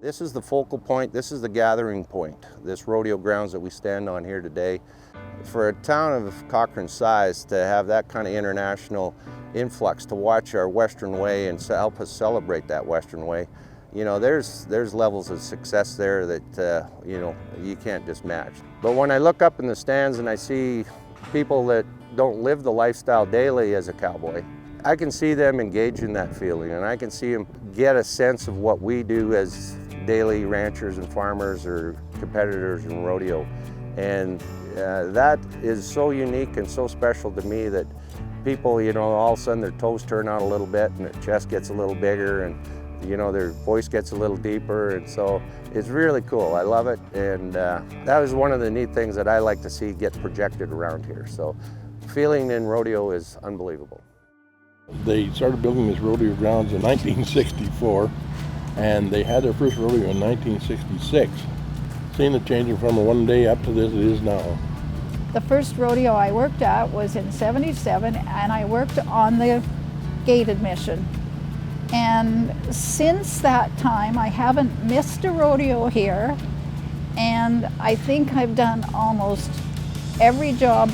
This is the focal point, this is the gathering point, this rodeo grounds that we stand on here today. For a town of Cochrane's size to have that kind of international influx, to watch our Western way and help us celebrate that Western way, you know, there's levels of success there that, you know, you can't just match. But when I look up in the stands and I see people that don't live the lifestyle daily as a cowboy, I can see them engage in that feeling, and I can see them get a sense of what we do as daily ranchers and farmers or competitors in rodeo. And that is so unique and so special to me that people, you know, all of a sudden their toes turn out a little bit and their chest gets a little bigger and, you know, their voice gets a little deeper. And so it's really cool. I love it. And that was one of the neat things that I like to see get projected around here. So feeling in rodeo is unbelievable. They started building this rodeo grounds in 1964, and they had their first rodeo in 1966. Seeing it changing from one day up to this it is now. The first rodeo I worked at was in '77, and I worked on the gate admission. And since that time, I haven't missed a rodeo here, and I think I've done almost every job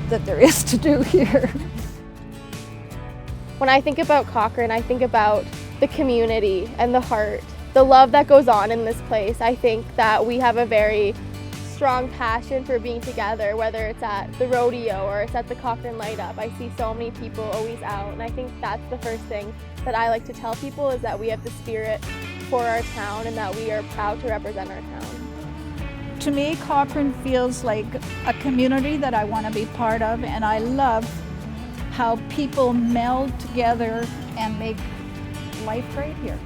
that there is to do here. When I think about Cochrane, I think about the community and the heart, the love that goes on in this place. I think that we have a very strong passion for being together, whether it's at the rodeo or it's at the Cochrane Light Up. I see so many people always out, and I think that's the first thing that I like to tell people, is that we have the spirit for our town and that we are proud to represent our town. To me, Cochrane feels like a community that I want to be part of, and I love how people meld together and make life great here.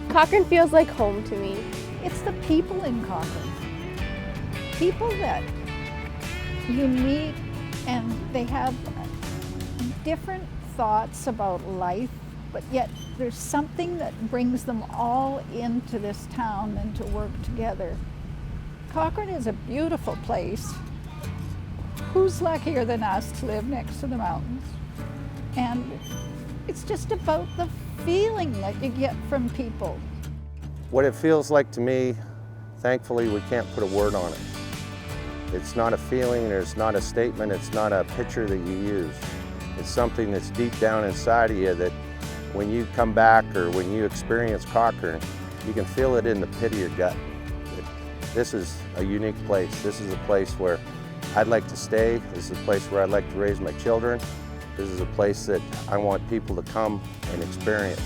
Cochrane feels like home to me. It's the people in Cochrane. People that you meet and they have different thoughts about life, but yet there's something that brings them all into this town and to work together. Cochrane is a beautiful place. Who's luckier than us to live next to the mountains? And it's just about the feeling that you get from people. What it feels like to me, thankfully we can't put a word on it. It's not a feeling, it's not a statement, it's not a picture that you use. It's something that's deep down inside of you that when you come back or when you experience Cochrane, you can feel it in the pit of your gut. This is a unique place. This is a place where I'd like to stay. This is a place where I'd like to raise my children. This is a place that I want people to come and experience.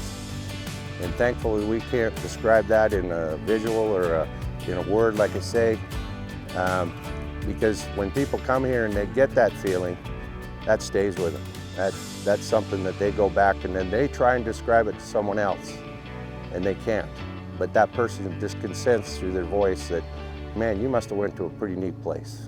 And thankfully we can't describe that in a visual or in a word, like I say, because when people come here and they get that feeling, that stays with them. That's something that they go back and then they try and describe it to someone else, and they can't. But that person just can sense through their voice that, man, you must have went to a pretty neat place.